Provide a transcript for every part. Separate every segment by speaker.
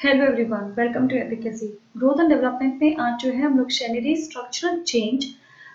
Speaker 1: Hello everyone, welcome to Efficacy. Growth and development में आज जो है हम लोग Chenery structural change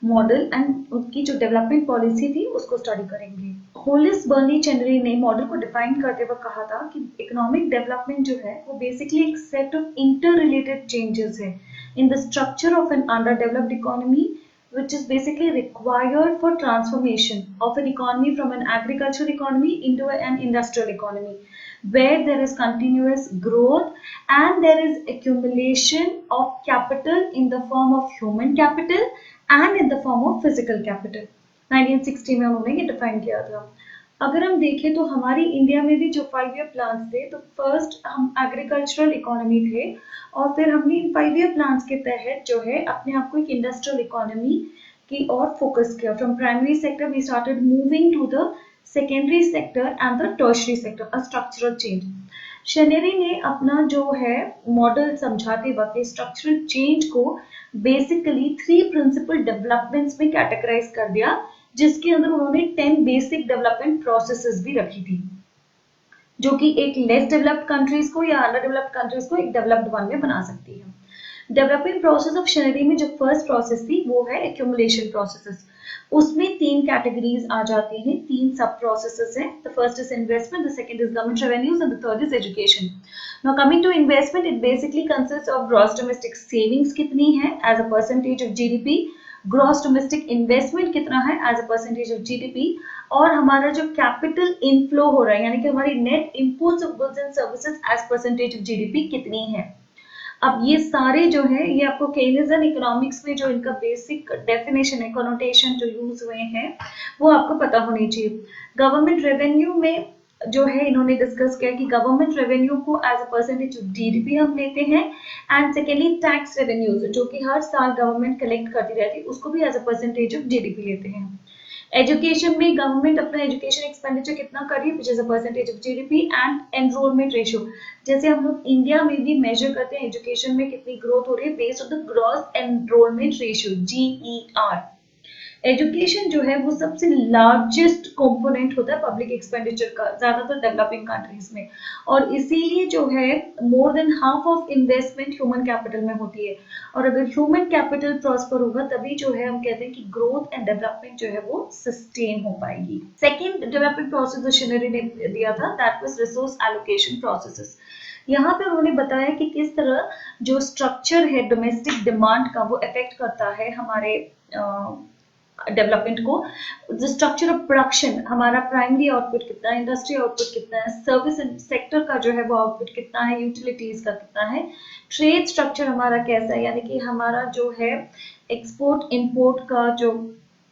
Speaker 1: model and उसकी जो डेवलपमेंट पॉलिसी थी उसको स्टडी करेंगे। होलिस बर्नी चेनरी ने मॉडल को डिफाइन करते हुए कहा था कि इकोनॉमिक डेवलपमेंट जो है वो बेसिकली एक set of inter related changes है in the structure of an under developed economy which is basically required for transformation of an economy from an agricultural economy into an industrial economy where there is continuous growth and there is accumulation of capital in the form of human capital and in the form of physical capital। 1960 में उन्होंने ये define किया था। अगर हम देखें तो हमारी इंडिया में भी जो 5 ईयर प्लान्स थे, तो फर्स्ट हम एग्रीकल्चरल इकोनॉमी थे और फिर हमने इन 5 ईयर प्लान्स के तहत जो है अपने आप को एक इंडस्ट्रियल इकोनॉमी की ओर फोकस किया। From primary sector we started moving to the secondary sector and the tertiary sector, a structural change. Chenery ने अपना जो है मॉडल समझाते वक्त स्ट्रक्चरल चेंज को बेसिकली 3 प्रिंसिपल डेवलपमेंट्स में कैटेगराइज कर दिया, जिसके अंदर उन्होंने 10 बेसिक डेवलपमेंट प्रोसेसेस भी रखी थी, जो कि एक लेस डेवलप्ड कंट्रीज को या अंडर डेवलप्ड कंट्रीज को एक डेवलप्ड वन में बना सकती है। डेवलपमेंट प्रोसेस ऑफ शेनरी में जो फर्स्ट प्रोसेस थी वो है एक्यूमुलेशन प्रोसेसेस। उसमें 3 कैटेगरीज आ जाती हैं, 3 सब प्रोसेसेस हैं। The first is investment, the second is government revenues and the third is education. Now coming to investment, it basically consist of gross domestic savings कितनी है as a percentage of GDP, gross domestic investment कितना है as a percentage of GDP, और हमारा जो capital inflow हो रहा है यानी कि हमारी net imports of goods and services as percentage of GDP कितनी है। अब ये सारे जो है ये आपको केनेजियन इकोनॉमिक्स में जो इनका बेसिक डेफिनेशन है, कनोटेशन जो यूज हुए हैं वो आपको पता होनी चाहिए। गवर्नमेंट रेवेन्यू में जो है इन्होंने डिस्कस किया कि गवर्नमेंट रेवेन्यू को as a percentage of GDP हम लेते हैं, एंड सेकेंडली टैक्स रेवेन्यूज जो कि हर साल गवर्नमेंट कलेक्ट करती रहती है उसको भी as a percentage of GDP लेते हैं। एजुकेशन में गवर्नमेंट अपना एजुकेशन एक्सपेंडिचर कितना कर रही है which is a percentage of GDP, and enrolment ratio जैसे हम लोग इंडिया में भी मेजर करते हैं एजुकेशन में कितनी ग्रोथ हो रही है based on the gross enrolment ratio GER. Education जो है वो सबसे लार्जेस्ट कंपोनेंट होता है पब्लिक एक्सपेंडिचर का ज्यादातर डेवलपिंग कंट्रीज में, और इसीलिए जो है more than half of investment human capital में होती है। और अगर ह्यूमन कैपिटल प्रॉस्पर होगा तभी जो है हम कहते हैं कि ग्रोथ एंड डेवलपमेंट जो है वो सस्टेन हो पाएगी। सेकेंड डेवलपमेंट प्रोसेस जो शेनरी ने दिया था that was resource allocation processes. यहाँ पे उन्होंने बताया कि किस तरह जो स्ट्रक्चर है डोमेस्टिक डिमांड का वो अफेक्ट करता है हमारे डेवलपमेंट को। द स्ट्रक्चर ऑफ प्रोडक्शन, हमारा प्राइमरी आउटपुट कितना है, इंडस्ट्री आउटपुट कितना है, सर्विस सेक्टर का जो है वो आउटपुट कितना है, यूटिलिटीज का कितना है, ट्रेड स्ट्रक्चर हमारा कैसा है यानी कि हमारा जो है एक्सपोर्ट इंपोर्ट का जो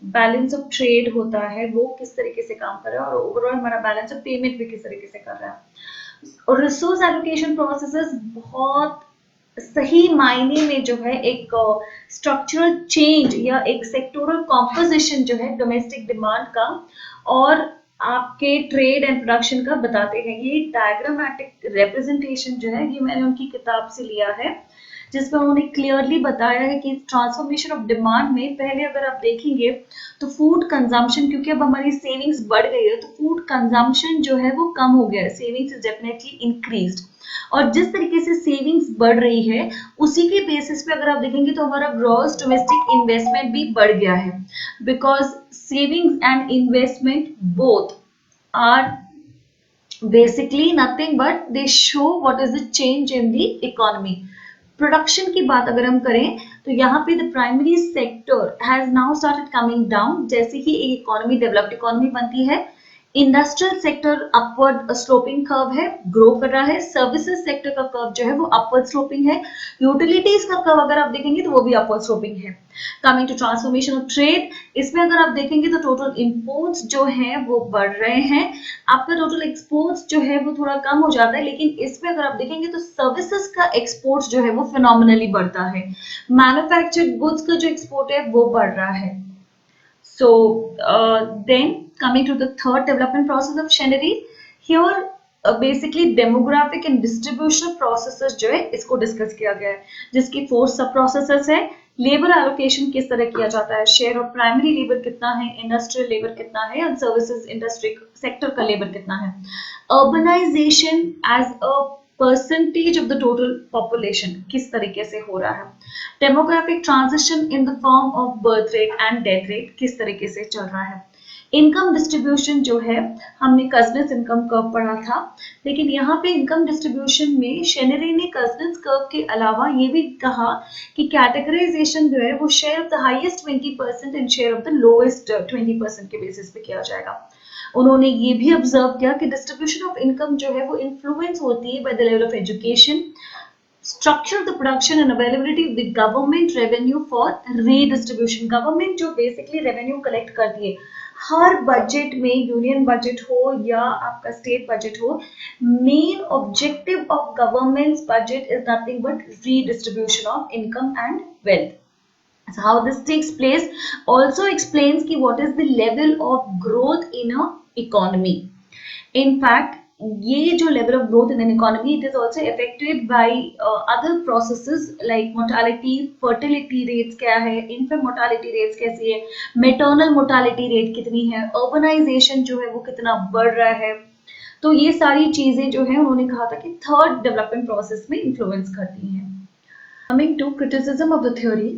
Speaker 1: बैलेंस ऑफ ट्रेड होता है वो किस तरीके से काम कर रहा है, और ओवरऑल हमारा बैलेंस ऑफ पेमेंट भी किस तरीके से कर रहा है। और रिसोर्स एलोकेशन प्रोसेसेस बहुत सही मायने में जो है एक स्ट्रक्चरल चेंज या एक सेक्टोरल कॉम्पोजिशन जो है डोमेस्टिक डिमांड का और आपके ट्रेड एंड प्रोडक्शन का बताते हैं। ये डायग्रामेटिक रिप्रेजेंटेशन जो है ये मैंने उनकी किताब से लिया है, जिसमें उन्होंने क्लियरली बताया है कि ट्रांसफॉर्मेशन ऑफ डिमांड में पहले अगर आप देखेंगे तो फूड कंजम्पशन, क्योंकि अब हमारी सेविंग्स बढ़ गई है तो फूड कंजम्पशन जो है वो कम हो गया है, सेविंग्स इज डेफिनेटली इंक्रीज्ड। और जिस तरीके से सेविंग्स बढ़ रही है उसी के बेसिस पे अगर आप देखेंगे तो हमारा ग्रॉस डोमेस्टिक इन्वेस्टमेंट भी बढ़ गया है, because savings and investment both are basically nothing but they show what is the change in the economy। Production की बात अगर हम करें तो यहाँ पे the primary sector has now started coming down. जैसे ही एक इकोनॉमी डेवलप्ड इकोनॉमी बनती है, industrial sector upward sloping curve है, ग्रो कर रहा है। सर्विसेज सेक्टर का कर्व जो है वो अपवर्ड स्लोपिंग है। यूटिलिटीज का कर्व अगर आप देखेंगे तो वो भी अपवर्ड स्लोपिंग है। Coming to transformation of trade, इसमें अगर आप देखेंगे तो टोटल इंपोर्ट्स जो हैं वो बढ़ रहे हैं, आपका टोटल एक्सपोर्ट्स जो है वो थोड़ा कम हो जाता है, लेकिन इसमें अगर आप देखेंगे तो सर्विसेज का एक्सपोर्ट्स जो है वो फिनोमिनली बढ़ता है। मैन्युफैक्चर्ड गुड्स का जो एक्सपोर्ट है वो बढ़ रहा है। So then coming to the third development process of Chenery, here basically demographic and distributional processes जो है इसको डिस्कस किया गया है, जिसकी 4 सब प्रोसेसेस है। लेबर एलोकेशन किस तरह किया जाता है, शेयर ऑफ प्राइमरी लेबर कितना है, इंडस्ट्रियल लेबर कितना है, और सर्विसेज इंडस्ट्री सेक्टर का लेबर कितना है। Urbanisation as a percentage of the total population किस तरीके से हो रहा है, demographic transition in the form of birth rate and death rate किस तरीके से चल रहा है, इनकम डिस्ट्रीब्यूशन जो है हमने कजनेस इनकम कर्व पढ़ा था, लेकिन यहाँ पे इनकम डिस्ट्रीब्यूशन में शेनरी ने कजनेस कर्व के अलावा ये भी कहा कि कैटेगराइजेशन जो है वो share of the highest 20% and share of the lowest 20% के बेसिस पे किया जाएगा। उन्होंने ये भी ऑब्जर्व किया कि डिस्ट्रीब्यूशन ऑफ इनकम जो है वो इन्फ्लुएंस होती है by the level of education, structure of the production and availability of the government revenue for redistribution। Government जो बेसिकली रेवेन्यू कलेक्ट करती है हर बजट में, यूनियन बजट हो या आपका स्टेट बजट हो, main objective of governments budget is nothing but redistribution of income and wealth. So how this takes place also explains ki what is the level of growth in a economy. In fact, ये जो level of growth in an economy, it is also affected by other processes like mortality, fertility rates क्या है, infant mortality rates कैसी है, maternal mortality rate कितनी है, urbanization जो है वो कितना बढ़ रहा है। तो ये सारी चीजें जो है उन्होंने कहा था कि थर्ड डेवलपमेंट प्रोसेस में इन्फ्लुएंस करती हैं। Coming to criticism of the theory,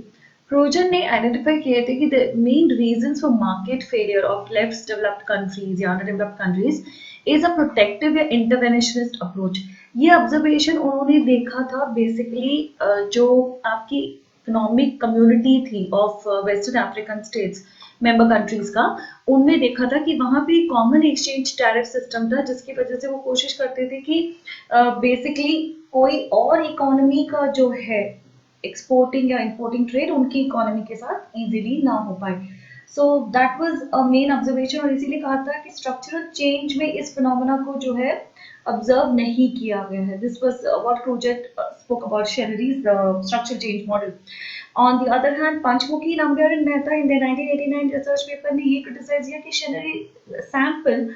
Speaker 1: प्रोजन ने आइडेंटिफाई किए थे कि the main reasons for market failure of less developed countries या underdeveloped countries is a protective या इंटरवेंशनिस्ट अप्रोच। ये ऑब्जर्वेशन उन्होंने देखा था बेसिकली जो आपकी इकोनॉमिक कम्युनिटी थी of western African states member countries का, उनमें देखा था कि वहां पे कॉमन एक्सचेंज टैरिफ सिस्टम था जिसकी वजह से वो कोशिश करते थे कि बेसिकली कोई और इकोनॉमी का जो है एक्सपोर्टिंग या इंपोर्टिंग ट्रेड उनकी इकोनॉमी के साथ इजीली ना हो पाए। So that was a main observation और इसीलिए कहा था कि स्ट्रक्चरल चेंज में इस फिनोमेना को जो है ऑब्जर्व नहीं किया गया है। This was what project spoke about Chenery's structural change model. On the other hand Panchamukhi, Nambiar and Mehta in the 1989 research paper ने ये क्रिटिसाइज किया कि Chenery sample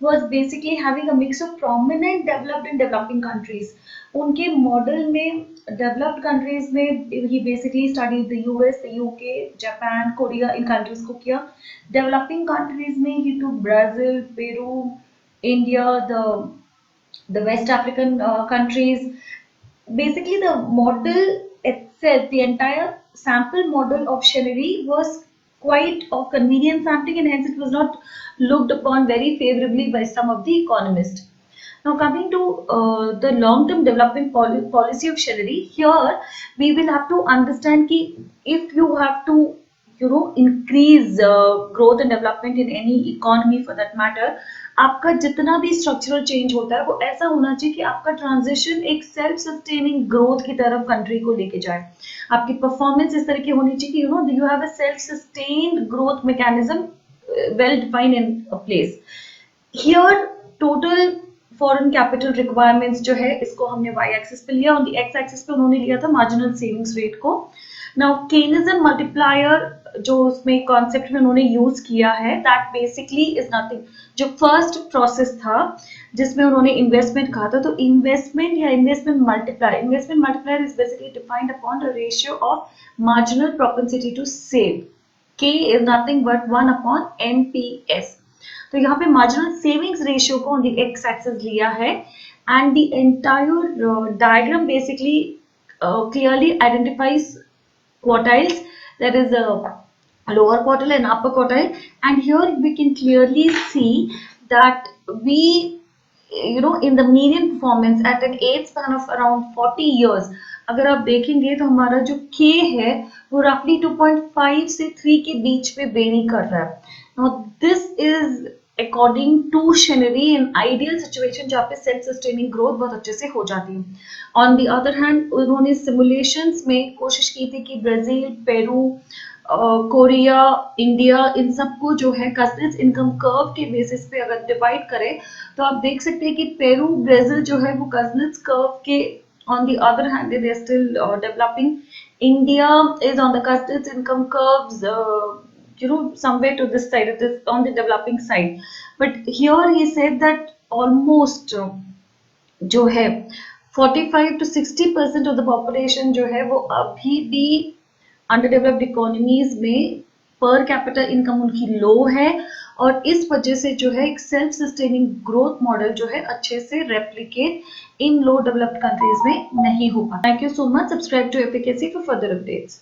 Speaker 1: was basically having a mix of prominent developed and developing countries। उनके model में developed countries में ही basically study the US, the UK, Japan, Korea, इन countries को किया। डेवलपिंग कंट्रीज में ही to Brazil, Peru, India, the west African countries. Basically the model itself, the entire sample model of Chenery was quite of convenient sampling and hence it was not looked upon very favorably by some of the economists. Now coming to the long-term development policy of Chenery, here we will have to understand कि if you have to increase growth and development in any economy for that matter, आपका जितना भी structural change होता है वो ऐसा होना चाहिए कि आपका ट्रांजिशन एक सेल्फ सस्टेनिंग ग्रोथ की तरफ कंट्री को लेके जाए। आपकी परफॉर्मेंस इस तरह की होनी चाहिए कि you have a self sustained growth mechanism well defined in a place. Here total foreign capital requirements जो है इसको हमने वाई एक्सिस पे लिया, ऑन द एक्स एक्सिस पे उन्होंने लिया था मार्जिनल सेविंग्स रेट को। नाउ केनिज्म मल्टीप्लायर जो उसमें कॉन्सेप्ट में उन्होंने यूज किया है, दैट बेसिकली इज नथिंग, जो फर्स्ट प्रोसेस था जिसमें उन्होंने इन्वेस्टमेंट कहा था, तो इन्वेस्टमेंट या investment multiplier is basically defined upon the ratio of marginal propensity to save, K is nothing but 1 upon MPS. तो यहाँ पे मार्जिनल सेविंग्स रेशियो को ऑन द एक्स एक्सिस लिया है and the entire diagram basically clearly identifies quartiles, there is a lower quartile and upper quartile, and here we can clearly see that we in the median performance at an age span of around 40 years, अगर आप देखेंगे तो हमारा जो K है वो roughly 2.5 से 3 के बीच में वेरी कर रहा है। Now this is according to Chenery in ideal situation जहाँ पे सेल्फ सस्टेनिंग ग्रोथ बहुत अच्छे से हो जाती है। ऑन द अदर हैंड उन्होंने सिमुलेशंस में कोशिश की थी कि ब्राजील, पेरू, कोरिया, इंडिया, इन सबको जो है कस्टर्स इनकम कर्व के बेसिस पे अगर डिवाइड करें तो आप देख सकते हैं कि पेरू, ब्राजील जो है वो कस्टर्स कर्व के on the other hand they are still developing. India is on the custards income curves somewhere to this side, it is on the developing side, but here he said that almost जो है 45 to 60% of the population जो है वो अभी भी underdeveloped economies में पर capital income उनकी लो है, और इस वजह से जो है एक सेल्फ सस्टेनिंग ग्रोथ मॉडल जो है अच्छे से replicate in low developed countries में नहीं हो पाता। Thank you so much. Subscribe to Efficacy for further updates.